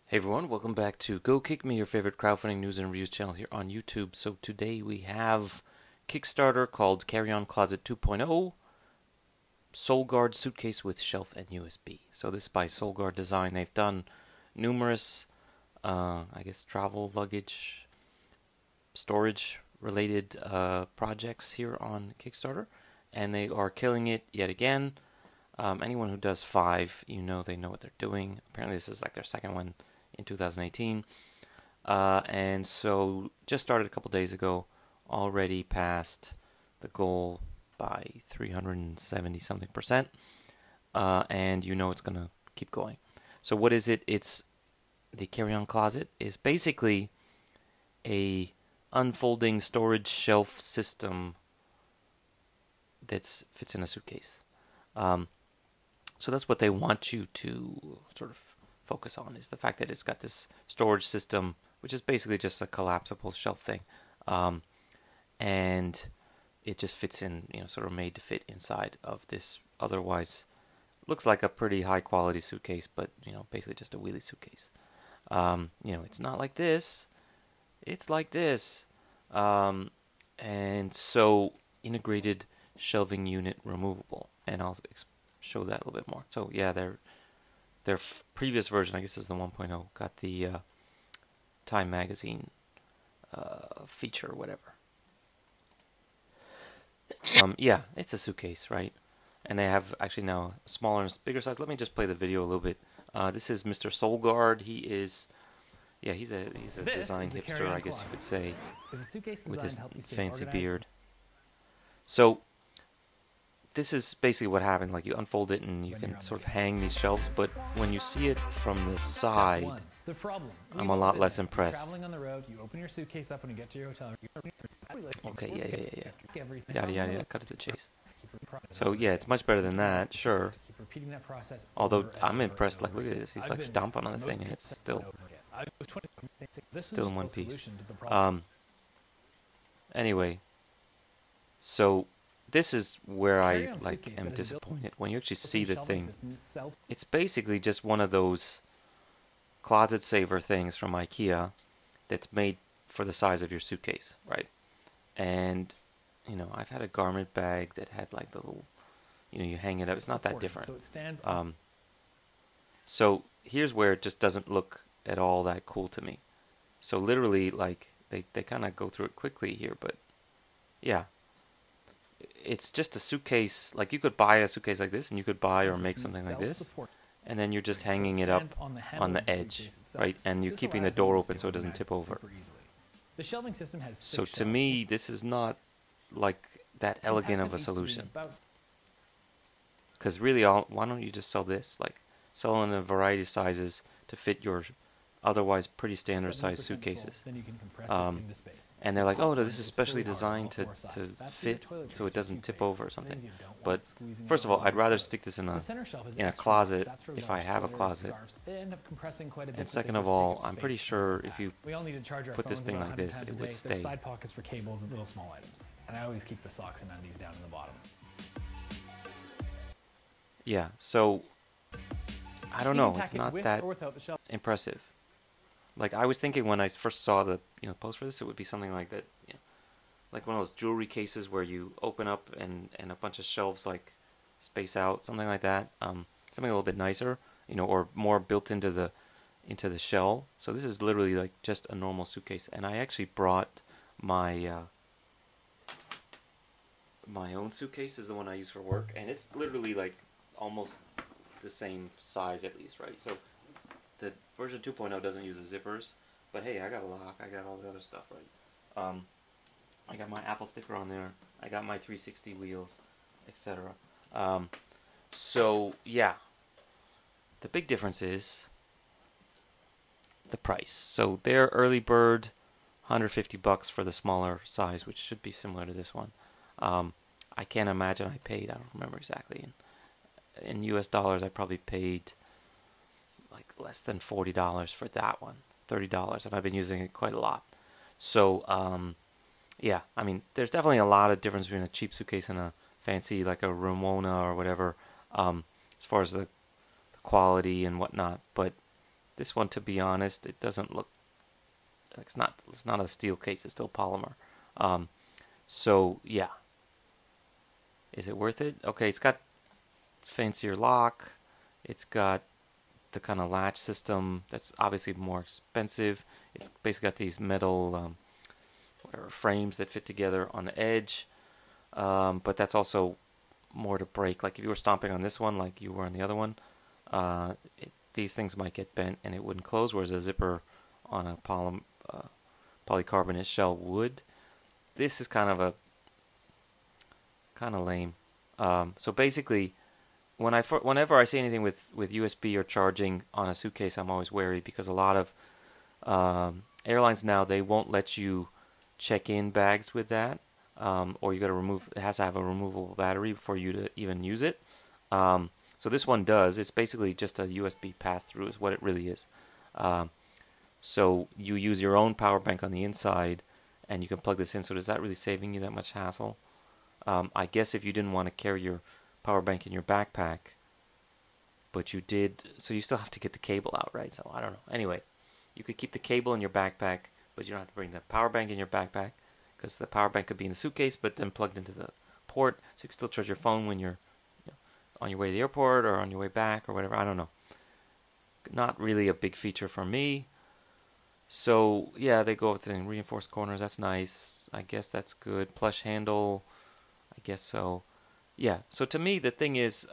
Hey everyone, welcome back to Go Kick Me, your favorite crowdfunding news and reviews channel here on YouTube. So today we have Kickstarter called Carry On Closet 2.0, Soul Guard Suitcase with Shelf and USB. So this is by Soul Guard Design. They've done numerous, travel, luggage, storage related projects here on Kickstarter, and they are killing it yet again. Anyone who does 5, they know what they're doing. Apparently this is like their second one in 2018. And so just started a couple days ago, already passed the goal by 370 something percent. And it's going to keep going. So what is it? It's the carry-on closet is basically a unfolding storage shelf system that fits in a suitcase. So that's what they want you to sort of focus on, is the fact that it's got this storage system, which is basically just a collapsible shelf thing. And it just fits in, sort of made to fit inside of this otherwise looks like a pretty high quality suitcase, but, basically just a wheelie suitcase. It's not like this. It's like this. And so integrated shelving unit removable. And I'll show that a little bit more. So yeah, their previous version, I guess is the 1.0, got the Time magazine feature or whatever. Yeah, it's a suitcase, right? And they have actually now a smaller and bigger size. Let me just play the video a little bit. This is Mr. Soul Guard. He is, he's a design hipster, I guess you could say, with his fancy beard. So this is basically what happened. Like, you unfold it and you can sort of hang these shelves, but when you see it from the side, I'm a lot less impressed. Traveling on the road, you open your suitcase up when you get to your hotel. Okay, yeah. Yada, cut to the chase. So yeah, it's much better than that, sure. Although I'm impressed, like, look at this, he's like stomping on the thing and it's still in one piece. Anyway, so this is where I am disappointed. When you actually see the thing, it's basically just one of those closet saver things from IKEA that's made for the size of your suitcase, right? And I've had a garment bag that had like the little, you hang it up. It's not that different. So here's where it just doesn't look at all that cool to me. So literally, like, they kind of go through it quickly here, but yeah. It's just a suitcase. Like, you could buy a suitcase like this, and you could buy or make something like this, and then you're just hanging it up on the edge, right? And you're keeping the door open so it doesn't tip over. So to me, this is not like that elegant of a solution. Because really, why don't you just sell this? Like, sell in a variety of sizes to fit your otherwise pretty standard sized suitcases. And they're like, oh, no, this is specially designed to fit so it doesn't tip over or something. But first of all, I'd rather stick this in a closet if I have a closet. And second of all, I'm pretty sure if you put this thing like this, it would stay. Side pockets for cables and little small items. And I always keep the socks and undies down in the bottom. Yeah, so I don't know, it's not that impressive. Like, I was thinking when I first saw the post for this, it would be something like that, like one of those jewelry cases where you open up and a bunch of shelves like space out, something like that. Something a little bit nicer, or more built into the shell. So this is literally like just a normal suitcase, and I actually brought my my own suitcase, is the one I use for work, and it's literally like almost the same size at least, right? So the version 2.0 doesn't use the zippers, but hey, I got a lock, I got all the other stuff, right? I got my Apple sticker on there, I got my 360 wheels, etc. So yeah, the big difference is the price. So their early bird, $150 for the smaller size, which should be similar to this one. I can't imagine I paid, I don't remember exactly. In US dollars, I probably paid like less than $40 for that one, $30, and I've been using it quite a lot. So yeah, I mean, there's definitely a lot of difference between a cheap suitcase and a fancy, like a Ramona or whatever, as far as the quality and whatnot. But This one, to be honest, it doesn't look. It's not a steel case. It's still polymer. So yeah, is it worth it? Okay, it's got fancier lock. It's got the kind of latch system that's obviously more expensive. It's basically got these metal whatever frames that fit together on the edge, but that's also more to break. Like if you were stomping on this one, like you were on the other one, these things might get bent and it wouldn't close. Whereas a zipper on a polycarbonate shell would. This is kind of lame. So basically, whenever I see anything with USB or charging on a suitcase, I'm always wary because a lot of airlines now, they won't let you check in bags with that, or you got to remove. It has to have a removable battery for you to even use it. So this one does. It's basically just a USB pass-through, is what it really is. So you use your own power bank on the inside, and you can plug this in. So is that really saving you that much hassle? I guess if you didn't want to carry your power bank in your backpack, but you did, so you still have to get the cable out, right? So I don't know. Anyway, you could keep the cable in your backpack, but you don't have to bring the power bank in your backpack, because the power bank could be in the suitcase, but then plugged into the port, so you can still charge your phone when you're on your way to the airport or on your way back or whatever. I don't know. Not really a big feature for me. So yeah, they go with the reinforced corners. That's nice. I guess that's good. Plush handle. I guess so. Yeah. So to me, the thing is,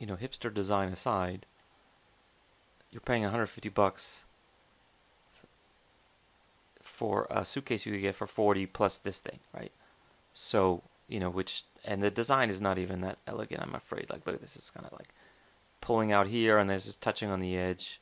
hipster design aside, you're paying $150 for a suitcase you could get for 40 plus this thing, right? So and the design is not even that elegant, I'm afraid. Like, look at this. It's kind of like pulling out here, and there's just touching on the edge.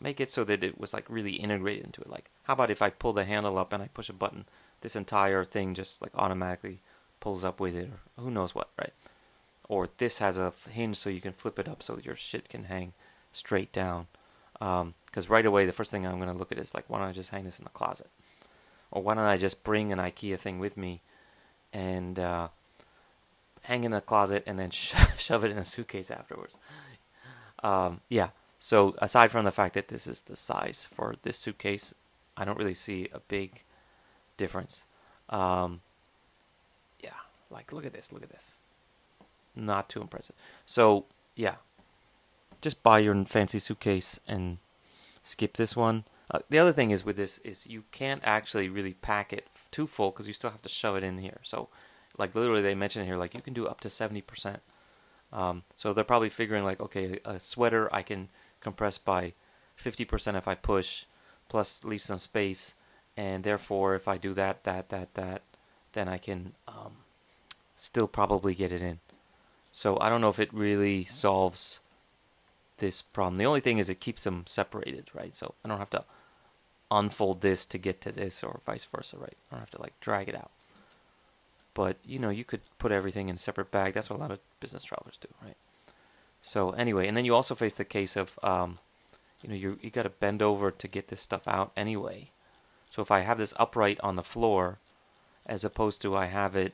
Make it so that it was like really integrated into it. Like, how about if I pull the handle up and I push a button, this entire thing just like automatically pulls up with it, or who knows what, right? Or this has a hinge so you can flip it up so your shit can hang straight down. Because right away, the first thing I'm going to look at is like, why don't I just hang this in the closet? Or why don't I just bring an IKEA thing with me and hang in the closet and then shove it in a suitcase afterwards? Yeah. So aside from the fact that this is the size for this suitcase, I don't really see a big difference. Yeah, like look at this. Not too impressive. So yeah, just buy your fancy suitcase and skip this one. The other thing is with this is you can't actually really pack it too full because you still have to shove it in here. So like literally they mention here like you can do up to 70%. So they're probably figuring like, okay, a sweater I can compress by 50% if I push, plus leave some space, and therefore if I do that, then I can still probably get it in. So I don't know if it really solves this problem. The only thing is it keeps them separated, right? So I don't have to unfold this to get to this or vice versa, right? I don't have to like drag it out. But you could put everything in a separate bag. That's what a lot of business travelers do, right? So anyway, and then you also face the case of you got to bend over to get this stuff out anyway. So if I have this upright on the floor, as opposed to I have it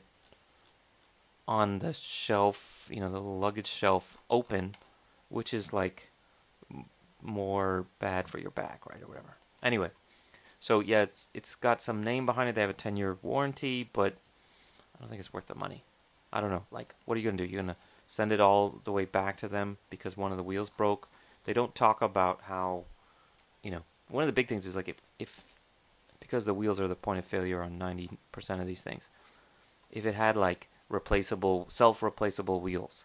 on the shelf, the luggage shelf open, which is like more bad for your back, right, or whatever. Anyway, so yeah, it's got some name behind it. They have a 10-year warranty, but I don't think it's worth the money. I don't know. Like, what are you gonna do? You're gonna send it all the way back to them because one of the wheels broke? They don't talk about how, one of the big things is like if because the wheels are the point of failure on 90% of these things. If it had like self-replaceable wheels,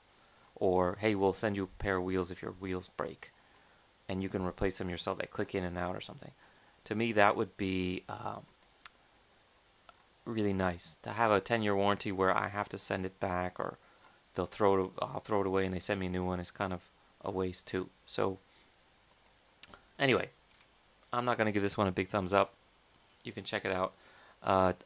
or hey, we'll send you a pair of wheels if your wheels break, and you can replace them yourself. They click in and out or something. To me, that would be really nice to have a 10-year warranty where I have to send it back, or I'll throw it away and they send me a new one. It's kind of a waste too. So anyway, I'm not going to give this one a big thumbs up. You can check it out.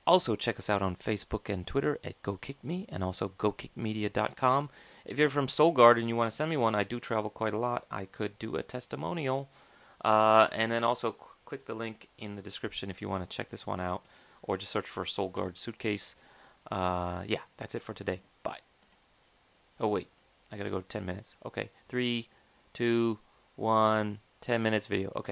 Also check us out on Facebook and Twitter at GoKickMe, and also GoKickMedia.com. If you're from Solgard and you want to send me one, I do travel quite a lot. I could do a testimonial. And then also click the link in the description if you want to check this one out, or just search for Solgard suitcase. Yeah, that's it for today. Bye. Oh, wait. I got to go to 10 minutes. Okay. 3, 2, 1, 10 minutes video. Okay.